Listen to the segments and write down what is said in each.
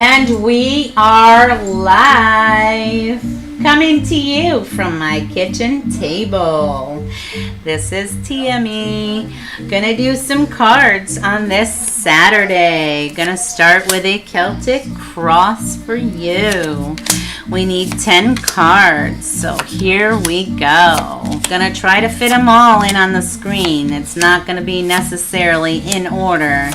And we are live, coming to you from my kitchen table. This is Tammy. Gonna do some cards on this Saturday. Gonna start with a Celtic cross for you. We need 10 cards, so here we go. Gonna try to fit them all in on the screen. It's not gonna be necessarily in order,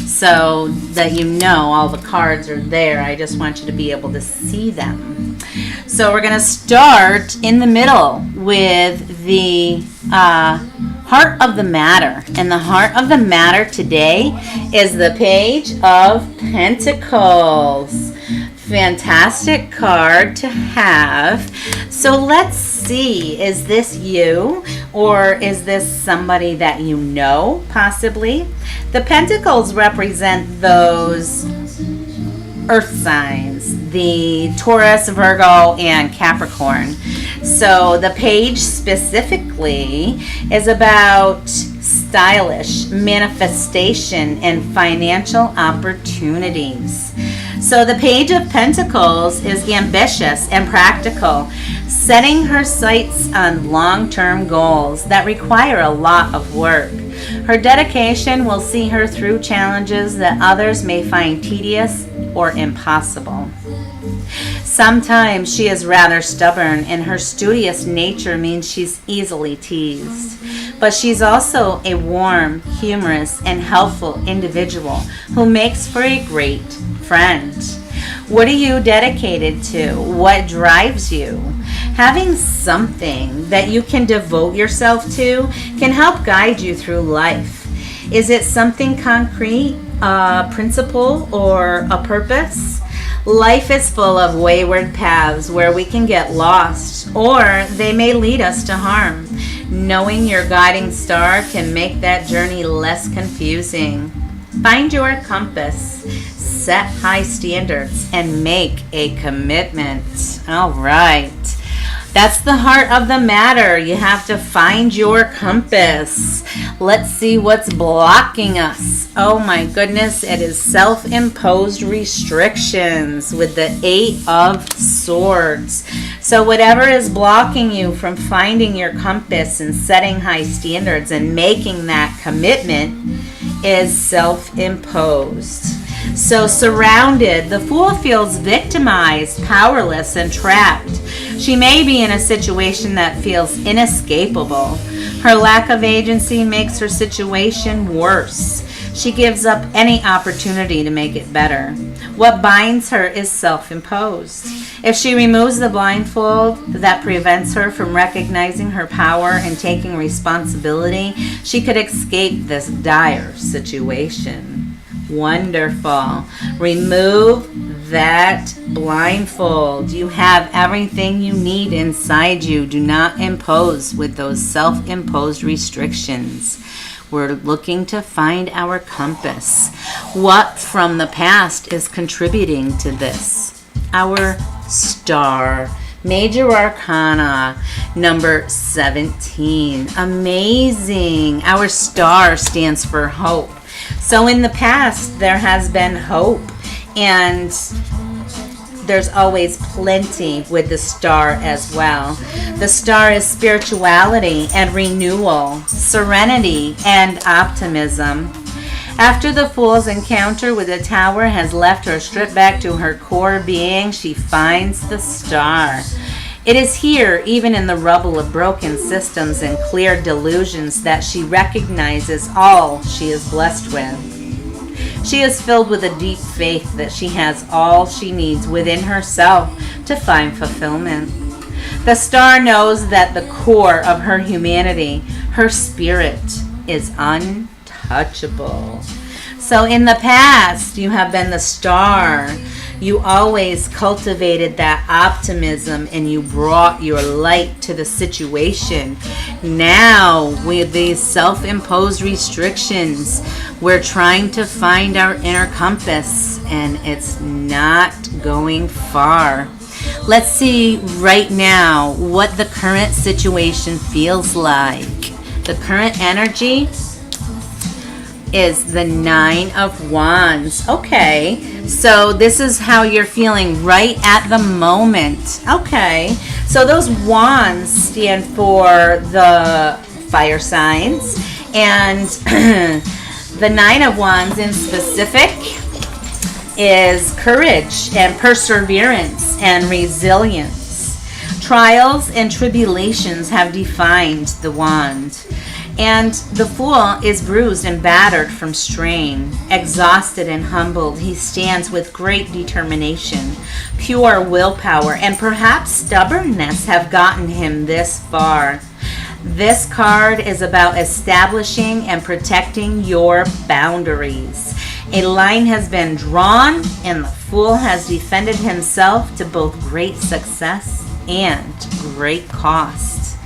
so that you know all the cards are there. I just want you to be able to see them. So we're going to start in the middle with the Heart of the Matter. And the Heart of the Matter today is the Page of Pentacles. Fantastic card to have. So let's see, is this you or is this somebody that you know possibly? The pentacles represent those earth signs, the Taurus, Virgo, and Capricorn. So the page specifically is about stylish manifestation and financial opportunities. So the Page of Pentacles is ambitious and practical, setting her sights on long-term goals that require a lot of work. Her dedication will see her through challenges that others may find tedious or impossible. Sometimes she is rather stubborn, and her studious nature means she's easily teased. But she's also a warm, humorous, and helpful individual who makes for a great friend. What are you dedicated to? What drives you? Having something that you can devote yourself to can help guide you through life. Is it something concrete, a principle, or a purpose? Life is full of wayward paths where we can get lost, or they may lead us to harm. Knowing your guiding star can make that journey less confusing. Find your compass, set high standards, and make a commitment. All right. That's the heart of the matter. You have to find your compass. Let's see what's blocking us. Oh my goodness, it is self-imposed restrictions with the 8 of Swords. So whatever is blocking you from finding your compass and setting high standards and making that commitment is self-imposed. So surrounded, the Fool feels victimized, powerless, and trapped. She may be in a situation that feels inescapable. Her lack of agency makes her situation worse. She gives up any opportunity to make it better. What binds her is self-imposed. If she removes the blindfold that prevents her from recognizing her power and taking responsibility, she could escape this dire situation. Wonderful. Remove that blindfold. You have everything you need inside you. Do not impose with those self-imposed restrictions. We're looking to find our compass. What from the past is contributing to this? Our star. Major Arcana, number 17. Amazing. Our star stands for hope. So in the past, there has been hope, and there's always plenty with the star as well. The star is spirituality and renewal, serenity and optimism. After the Fool's encounter with the Tower has left her stripped back to her core being, she finds the star. It is here, even in the rubble of broken systems and clear delusions, that she recognizes all she is blessed with. She is filled with a deep faith that she has all she needs within herself to find fulfillment. The star knows that the core of her humanity, her spirit, is untouchable. So in the past, you have been the star. You always cultivated that optimism and you brought your light to the situation. Now, with these self-imposed restrictions, we're trying to find our inner compass, and it's not going far. Let's see right now what the current situation feels like. The current energy, is the Nine of Wands. Okay, so this is how you're feeling right at the moment. Okay, so those wands stand for the fire signs, and the Nine of Wands in specific is courage and perseverance and resilience. Trials and tribulations have defined the wand. And the Fool is bruised and battered from strain. Exhausted and humbled, he stands with great determination. Pure willpower and perhaps stubbornness have gotten him this far. This card is about establishing and protecting your boundaries. A line has been drawn, and the Fool has defended himself to both great success and great cost.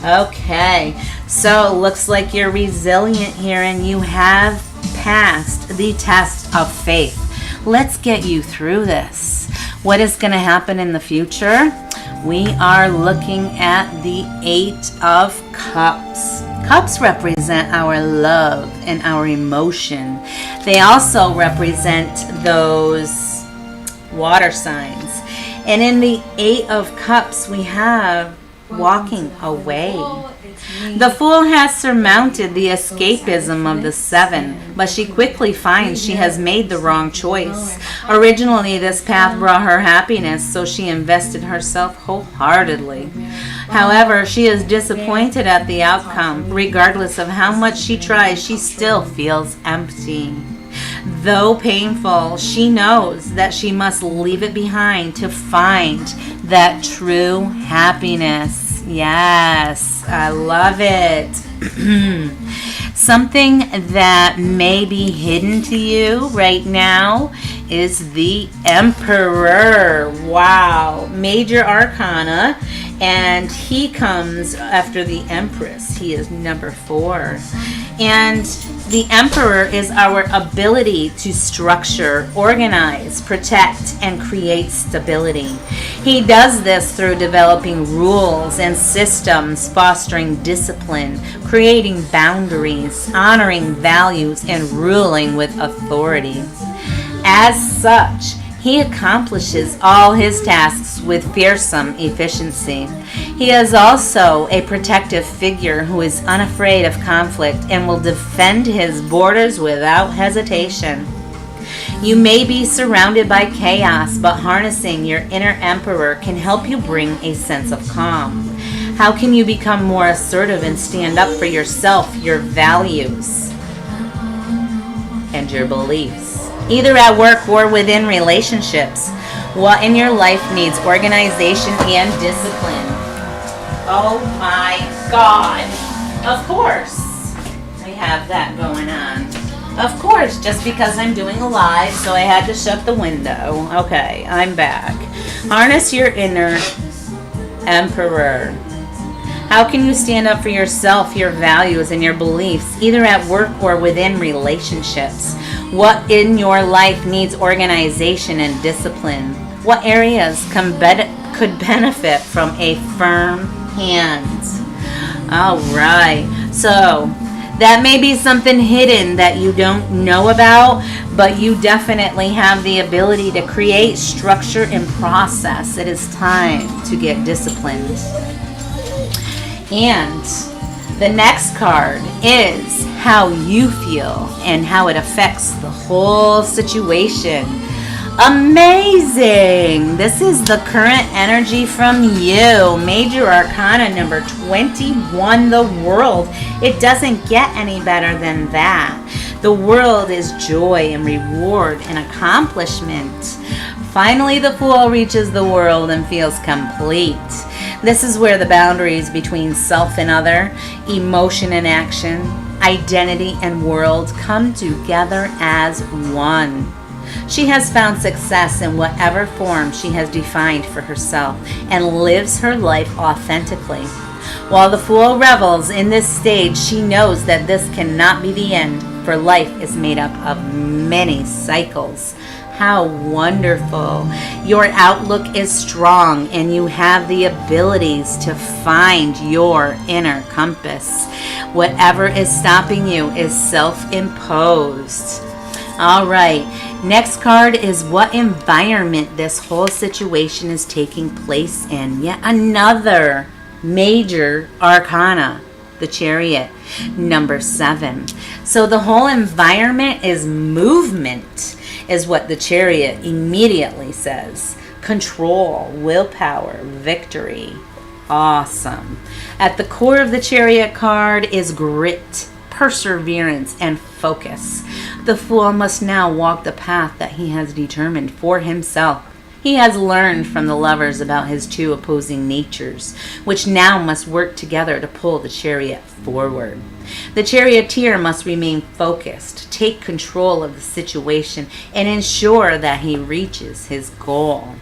Okay, so looks like you're resilient here and you have passed the test of faith. Let's get you through this. What is going to happen in the future? We are looking at the Eight of Cups. Cups represent our love and our emotion. They also represent those water signs. And in the Eight of Cups, we have walking away. The Fool has surmounted the escapism of the Seven, but she quickly finds she has made the wrong choice. Originally, this path brought her happiness, so she invested herself wholeheartedly. However, she is disappointed at the outcome. Regardless of how much she tries, she still feels empty. Though painful, she knows that she must leave it behind to find that true happiness. Yes, I love it. Something that may be hidden to you right now is the Emperor. Wow, major arcana, and he comes after the Empress. He is number 4. And the Emperor is our ability to structure, organize, protect, and create stability. He does this through developing rules and systems, fostering discipline, creating boundaries, honoring values, and ruling with authority. As such, he accomplishes all his tasks with fearsome efficiency. He is also a protective figure who is unafraid of conflict and will defend his borders without hesitation. You may be surrounded by chaos, but harnessing your inner emperor can help you bring a sense of calm. How can you become more assertive and stand up for yourself, your values, and your beliefs? Either at work or within relationships. What in your life needs organization and discipline? Oh my God. Of course, I have that going on. Of course, just because I'm doing a live, so I had to shut the window. Okay, I'm back. Harness your inner emperor. How can you stand up for yourself, your values, and your beliefs, either at work or within relationships? What in your life needs organization and discipline? What areas could benefit from a firm hand? All right, so that may be something hidden that you don't know about, but you definitely have the ability to create structure and process. It is time to get disciplined. And the next card is how you feel and how it affects the whole situation. Amazing! This is the current energy from you. Major Arcana number 21, the World. It doesn't get any better than that. The World is joy and reward and accomplishment. Finally, the Fool reaches the world and feels complete. This is where the boundaries between self and other, emotion and action, identity and world come together as one. She has found success in whatever form she has defined for herself and lives her life authentically. While the Fool revels in this stage, she knows that this cannot be the end, for life is made up of many cycles. How wonderful. Your outlook is strong and you have the abilities to find your inner compass. Whatever is stopping you is self-imposed. All right, next card is what environment this whole situation is taking place in. Yet another major arcana, the Chariot, number 7. So the whole environment is movement, is what the Chariot immediately says. Control, willpower, victory. Awesome. At the core of the Chariot card is grit, perseverance, and focus. The Fool must now walk the path that he has determined for himself. He has learned from the Lovers about his two opposing natures, which now must work together to pull the Chariot forward. The Charioteer must remain focused, take control of the situation, and ensure that he reaches his goal.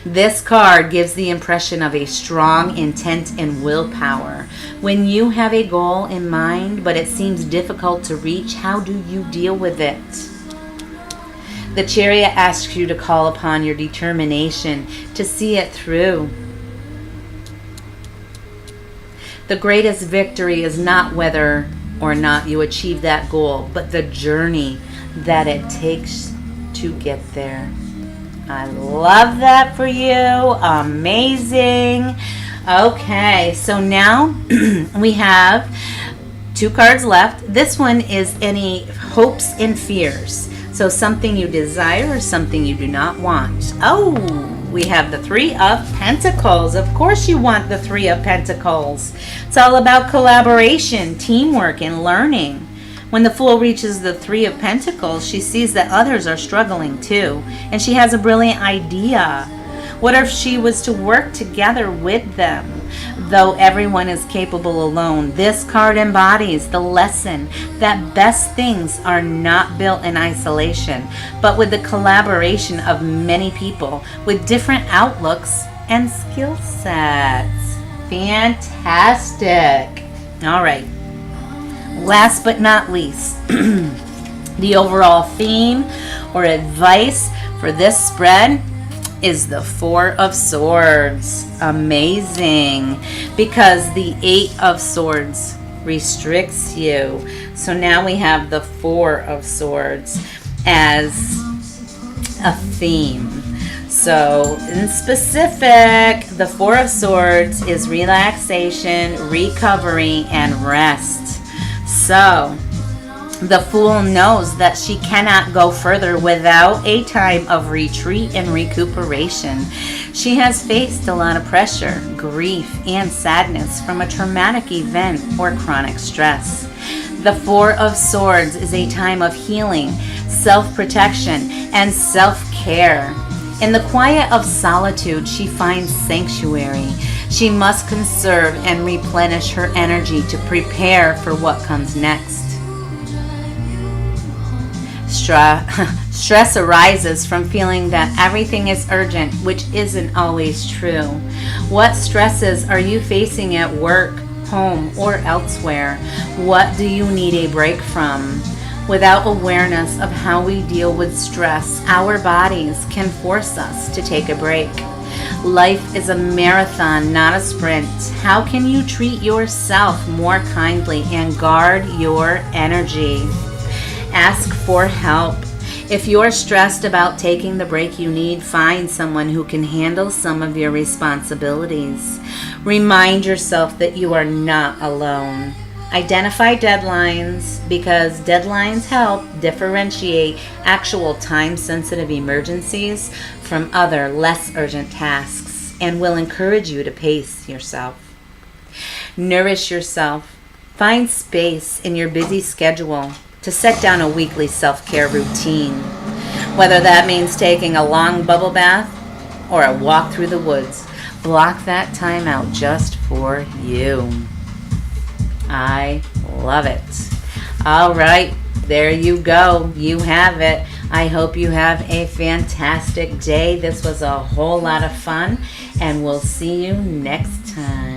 This card gives the impression of a strong intent and willpower. When you have a goal in mind, but it seems difficult to reach, how do you deal with it? The Chariot asks you to call upon your determination to see it through. The greatest victory is not whether or not you achieve that goal, but the journey that it takes to get there. I love that for you. Amazing. Okay, so now we have 2 cards left. This one is any hopes and fears. So something you desire or something you do not want. Oh, we have the 3 of Pentacles. Of course you want the 3 of Pentacles. It's all about collaboration, teamwork, and learning. When the Fool reaches the 3 of Pentacles, she sees that others are struggling too, and she has a brilliant idea. What if she was to work together with them? Though everyone is capable alone, this card embodies the lesson that best things are not built in isolation, but with the collaboration of many people with different outlooks and skill sets. Fantastic. All right. Last but not least, the overall theme or advice for this spread is the 4 of Swords. Amazing. Because the 8 of Swords restricts you. So now we have the 4 of Swords as a theme. So in specific, the 4 of Swords is relaxation, recovery, and rest. So the Fool knows that she cannot go further without a time of retreat and recuperation. She has faced a lot of pressure, grief, and sadness from a traumatic event or chronic stress. The 4 of Swords is a time of healing, self-protection, and self-care. In the quiet of solitude, she finds sanctuary. She must conserve and replenish her energy to prepare for what comes next. Stress arises from feeling that everything is urgent, which isn't always true. What stresses are you facing at work, home, or elsewhere? What do you need a break from? Without awareness of how we deal with stress, our bodies can force us to take a break. Life is a marathon, not a sprint. How can you treat yourself more kindly and guard your energy? Ask for help. If you're stressed about taking the break you need, find someone who can handle some of your responsibilities. Remind yourself that you are not alone. Identify deadlines, because deadlines help differentiate actual time-sensitive emergencies from other less urgent tasks and will encourage you to pace yourself. Nourish yourself. Find space in your busy schedule to set down a weekly self-care routine, whether that means taking a long bubble bath or a walk through the woods. Block that time out just for you. I love it. All right, there you go. You have it. I hope you have a fantastic day. This was a whole lot of fun, and we'll see you next time.